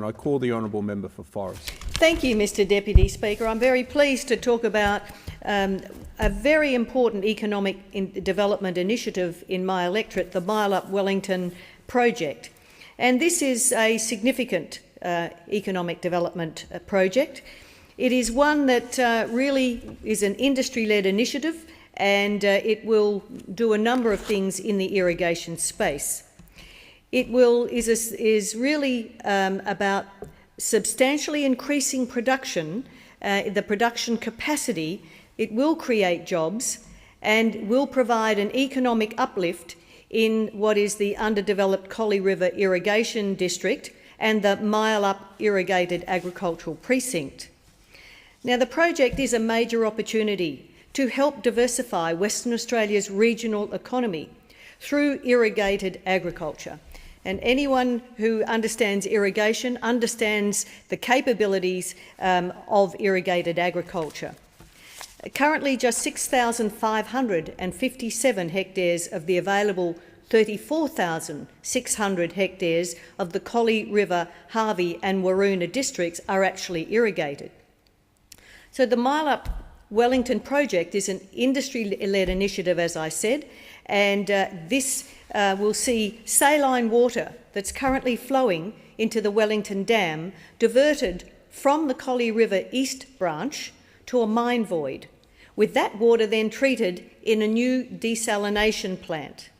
I call the honourable member for Forrest. Thank you, Mr Deputy Speaker. I'm very pleased to talk about a very important economic development initiative in my electorate, the Mile Up Wellington project. And this is a significant economic development project. It is one that really is an industry-led initiative, and it will do a number of things in the irrigation space. It is really about substantially increasing production, the production capacity. It will create jobs and will provide an economic uplift in what is the underdeveloped Collie River Irrigation District and the Mile Up Irrigated Agricultural Precinct. Now, the project is a major opportunity to help diversify Western Australia's regional economy through irrigated agriculture. And anyone who understands irrigation understands the capabilities of irrigated agriculture. Currently, just 6,557 hectares of the available 34,600 hectares of the Collie River, Harvey and Waroona districts are actually irrigated. So the Mile Up Wellington project is an industry-led initiative, as I said, and this will see saline water that's currently flowing into the Wellington Dam diverted from the Collie River East branch to a mine void, with that water then treated in a new desalination plant.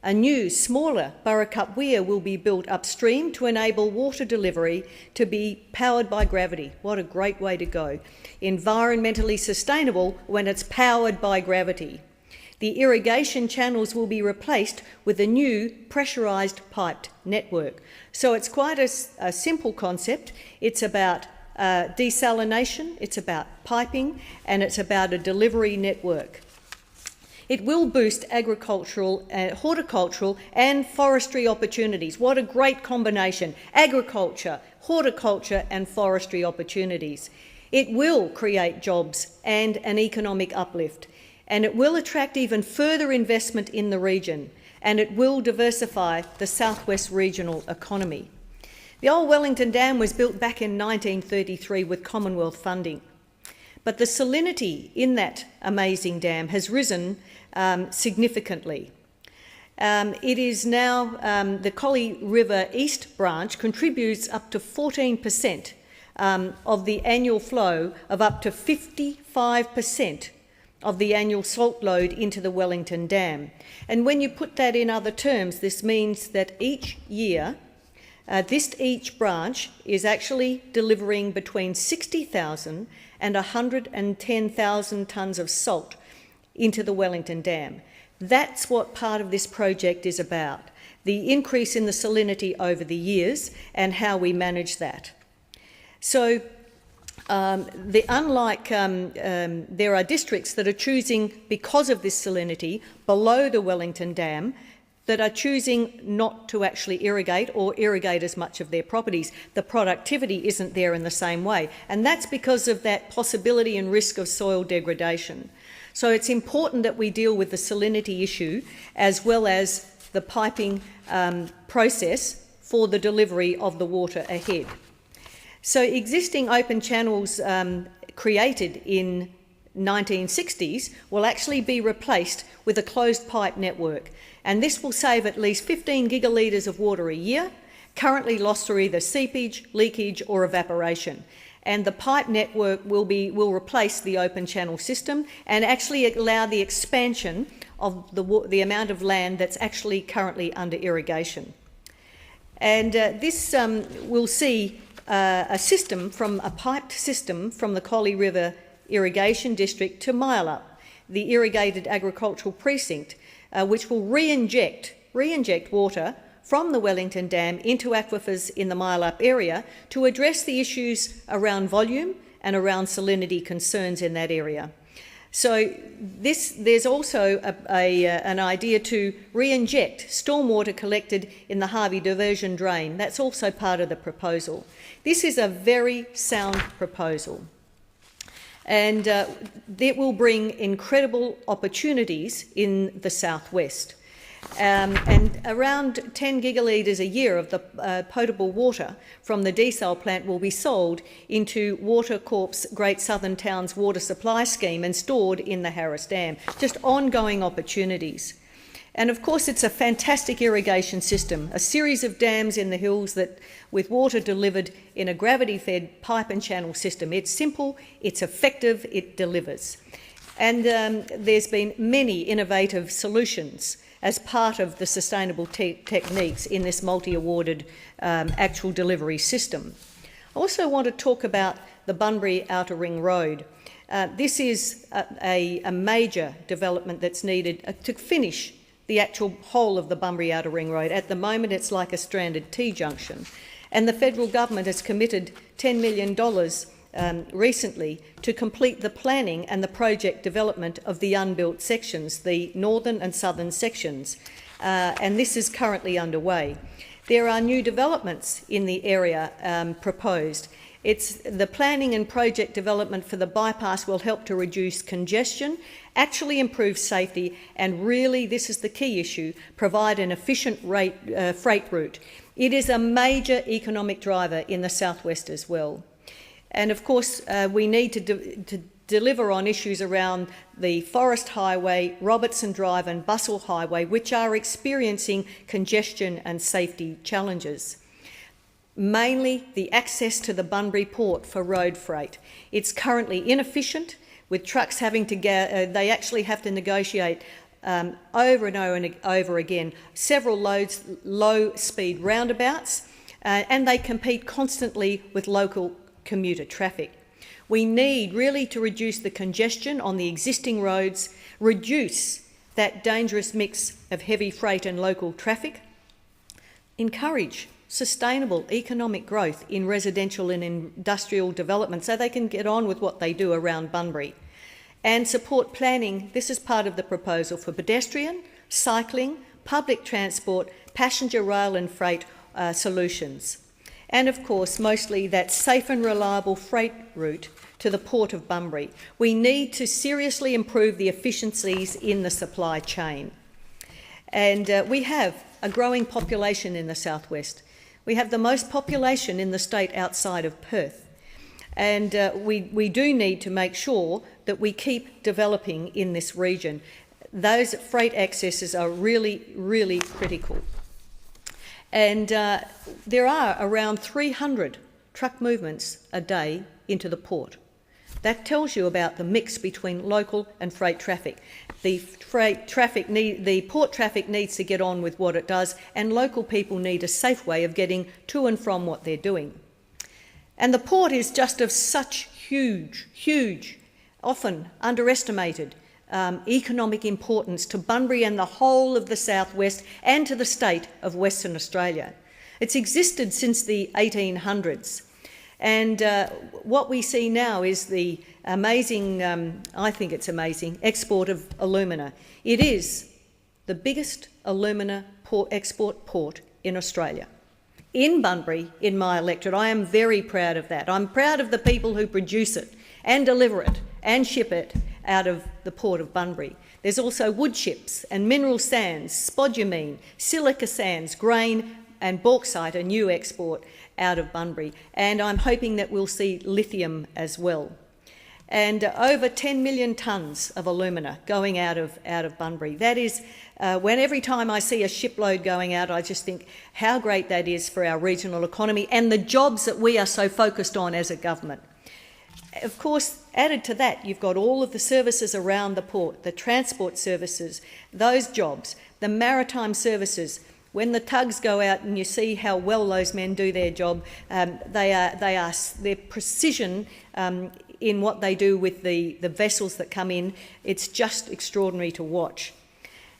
A new, smaller Burracup weir will be built upstream to enable water delivery to be powered by gravity. What a great way to go. Environmentally sustainable when it's powered by gravity. The irrigation channels will be replaced with a new pressurised piped network. So it's quite a simple concept. It's about desalination, it's about piping, and it's about a delivery network. It will boost agricultural, horticultural and forestry opportunities. What a great combination. Agriculture, horticulture and forestry opportunities. It will create jobs and an economic uplift, and it will attract even further investment in the region, and it will diversify the southwest regional economy. The old Wellington Dam was built back in 1933 with Commonwealth funding, but the salinity in that amazing dam has risen significantly. It is now, the Collie River East branch contributes up to 14% of the annual flow of up to 55% of the annual salt load into the Wellington Dam. And when you put that in other terms, this means that each year, each branch is actually delivering between 60,000 and 110,000 tonnes of salt into the Wellington Dam. That's what part of this project is about, the increase in the salinity over the years and how we manage that. So there are districts that are choosing, because of this salinity below the Wellington Dam, that are choosing not to actually irrigate or irrigate as much of their properties. The productivity isn't there in the same way, and that's because of that possibility and risk of soil degradation. So it's important that we deal with the salinity issue as well as the piping process for the delivery of the water ahead. So existing open channels created in 1960s will actually be replaced with a closed pipe network, and this will save at least 15 gigalitres of water a year, currently lost through either seepage, leakage or evaporation. And the pipe network will replace the open channel system and actually allow the expansion of the amount of land that's actually currently under irrigation. And this will see a piped system from the Collie River Irrigation District to Mile Up, the Irrigated Agricultural Precinct, which will re-inject water from the Wellington Dam into aquifers in the Mile Up area to address the issues around volume and around salinity concerns in that area. So there's also an idea to re-inject stormwater collected in the Harvey diversion drain. That's also part of the proposal. This is a very sound proposal, and it will bring incredible opportunities in the southwest. And around 10 gigalitres a year of the potable water from the desal plant will be sold into Water Corp's Great Southern Towns water supply scheme and stored in the Harris Dam. Just ongoing opportunities. And of course it's a fantastic irrigation system, a series of dams in the hills that with water delivered in a gravity-fed pipe and channel system. It's simple, it's effective, it delivers. And there's been many innovative solutions as part of the sustainable techniques in this multi-awarded actual delivery system. I also want to talk about the Bunbury Outer Ring Road. This is a major development that's needed to finish the actual whole of the Bunbury Outer Ring Road. At the moment it's like a stranded T-junction. And the federal government has committed $10 million recently to complete the planning and the project development of the unbuilt sections, the northern and southern sections, and this is currently underway. There are new developments in the area proposed. It's the planning and project development for the bypass will help to reduce congestion, actually improve safety, and really, this is the key issue, provide an efficient freight route. It is a major economic driver in the southwest as well. And of course, we need to deliver on issues around the Forest Highway, Robertson Drive and Bustle Highway, which are experiencing congestion and safety challenges. Mainly the access to the Bunbury port for road freight. It's currently inefficient, with trucks having to they actually have to negotiate over and over again several low-speed roundabouts, and they compete constantly with local commuter traffic. We need really to reduce the congestion on the existing roads, reduce that dangerous mix of heavy freight and local traffic, encourage sustainable economic growth in residential and industrial development so they can get on with what they do around Bunbury, and support planning. This is part of the proposal for pedestrian, cycling, public transport, passenger rail and freight solutions. And of course, mostly that safe and reliable freight route to the Port of Bunbury. We need to seriously improve the efficiencies in the supply chain. And we have a growing population in the southwest. We have the most population in the state outside of Perth. And we do need to make sure that we keep developing in this region. Those freight accesses are really, really critical. And there are around 300 truck movements a day into the port. That tells you about the mix between local and freight traffic. The port traffic needs to get on with what it does, and local people need a safe way of getting to and from what they're doing. And the port is just of such huge, often underestimated economic importance to Bunbury and the whole of the southwest and to the state of Western Australia. It's existed since the 1800s. And what we see now is the amazing, I think it's amazing, export of alumina. It is the biggest alumina export port in Australia. In Bunbury, in my electorate, I am very proud of that. I'm proud of the people who produce it and deliver it and ship it out of the Port of Bunbury. There's also wood chips and mineral sands, spodumene, silica sands, grain and bauxite, a new export out of Bunbury. And I'm hoping that we'll see lithium as well. And over 10 million tonnes of alumina going out of Bunbury. That is, every time I see a shipload going out, I just think how great that is for our regional economy and the jobs that we are so focused on as a government. Of course, added to that, you've got all of the services around the port, the transport services, those jobs, the maritime services. When the tugs go out and you see how well those men do their job, their precision in what they do with the vessels that come in, it's just extraordinary to watch.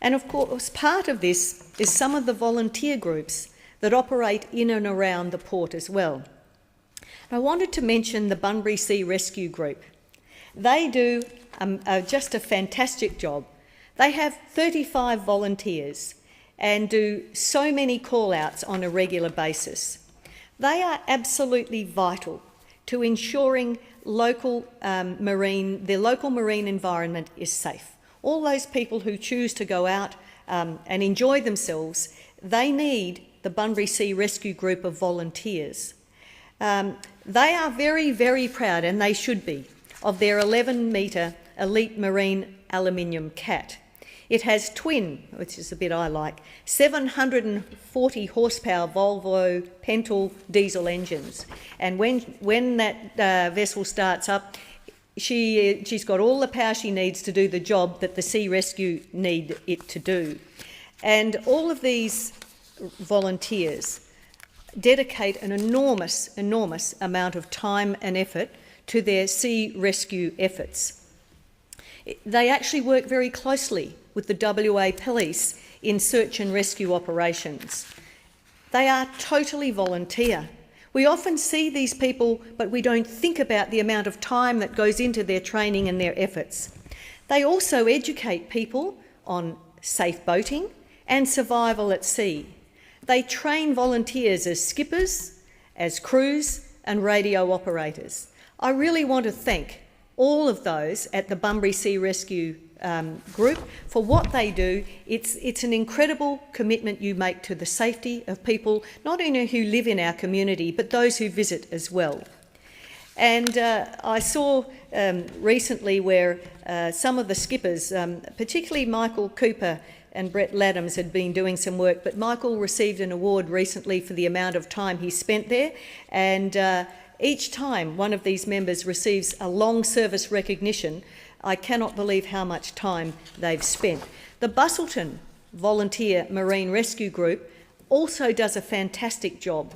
And of course, part of this is some of the volunteer groups that operate in and around the port as well. I wanted to mention the Bunbury Sea Rescue Group. They do just a fantastic job. They have 35 volunteers and do so many call-outs on a regular basis. They are absolutely vital to ensuring the local marine environment is safe. All those people who choose to go out and enjoy themselves, they need the Bunbury Sea Rescue Group of volunteers. They are very, very proud, and they should be, of their 11-metre elite marine aluminium cat. It has twin, which is a bit I like, 740 horsepower Volvo Pental diesel engines. And when that vessel starts up, she's got all the power she needs to do the job that the Sea Rescue need it to do. And all of these volunteers dedicate an enormous amount of time and effort to their sea rescue efforts. They actually work very closely with the WA Police in search and rescue operations. They are totally volunteer. We often see these people, but we don't think about the amount of time that goes into their training and their efforts. They also educate people on safe boating and survival at sea. They train volunteers as skippers, as crews and radio operators. I really want to thank all of those at the Bunbury Sea Rescue Group for what they do. It's an incredible commitment you make to the safety of people, not only who live in our community, but those who visit as well. And I saw recently where some of the skippers, particularly Michael Cooper and Brett Laddams, had been doing some work, but Michael received an award recently for the amount of time he spent there, and each time one of these members receives a long service recognition, I cannot believe how much time they've spent. The Bustleton Volunteer Marine Rescue Group also does a fantastic job.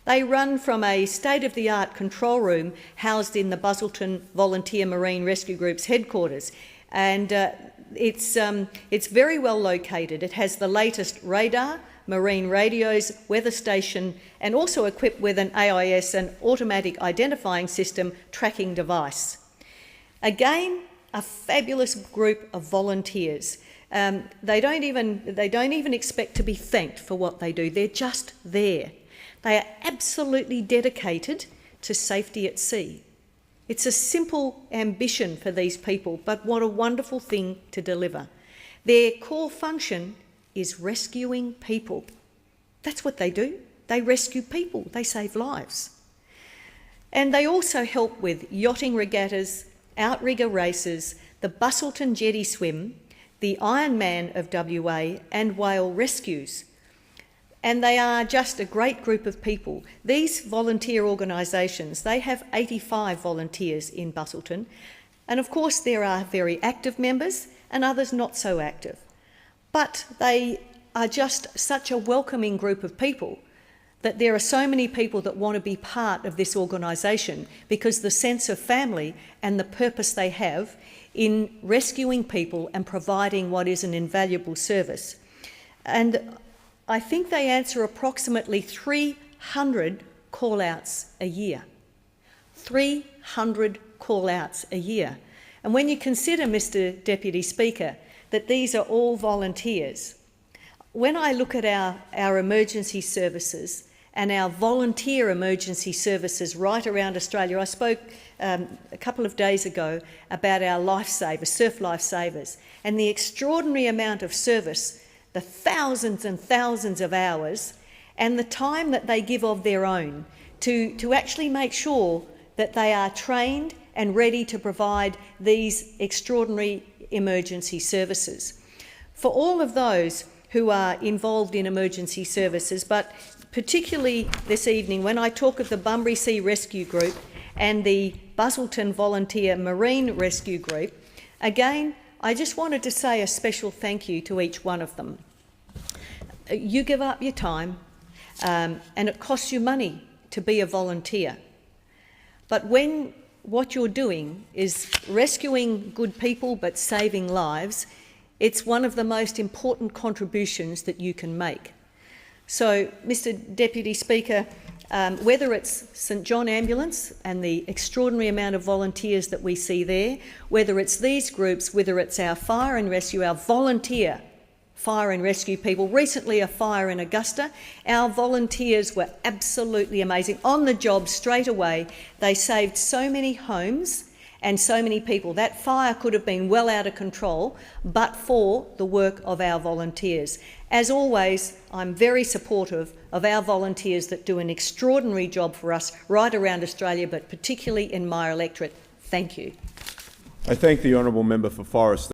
They run from a state-of-the-art control room housed in the Bustleton Volunteer Marine Rescue Group's headquarters, and it's very well located. It has the latest radar, marine radios, weather station, and also equipped with an AIS, an automatic identifying system tracking device. Again, a fabulous group of volunteers. They don't even expect to be thanked for what they do. They're just there. They are absolutely dedicated to safety at sea. It's a simple ambition for these people, but what a wonderful thing to deliver. Their core function is rescuing people. That's what they do. They rescue people. They save lives. And they also help with yachting regattas, outrigger races, the Bustleton Jetty Swim, the Ironman of WA, and whale rescues. And they are just a great group of people. These volunteer organisations, they have 85 volunteers in Bustleton. And of course there are very active members and others not so active. But they are just such a welcoming group of people that there are so many people that want to be part of this organisation because the sense of family and the purpose they have in rescuing people and providing what is an invaluable service. And I think they answer approximately 300 call-outs a year. 300 call-outs a year. And when you consider, Mr Deputy Speaker, that these are all volunteers, when I look at our emergency services and our volunteer emergency services right around Australia, I spoke a couple of days ago about our lifesavers, surf lifesavers, and the extraordinary amount of service, the thousands and thousands of hours, and the time that they give of their own to actually make sure that they are trained and ready to provide these extraordinary emergency services. For all of those who are involved in emergency services, but particularly this evening when I talk of the Bunbury Sea Rescue Group and the Bustleton Volunteer Marine Rescue Group, again, I just wanted to say a special thank you to each one of them. You give up your time and it costs you money to be a volunteer. But when what you're doing is rescuing good people but saving lives, it's one of the most important contributions that you can make. So, Mr Deputy Speaker, whether it's St John Ambulance and the extraordinary amount of volunteers that we see there, whether it's these groups, whether it's our fire and rescue, our volunteer fire and rescue people, recently a fire in Augusta, our volunteers were absolutely amazing. On the job straight away, they saved so many homes and so many people. That fire could have been well out of control, but for the work of our volunteers. As always, I'm very supportive of our volunteers that do an extraordinary job for us right around Australia, but particularly in my electorate. Thank you. I thank the honourable member for Forrest.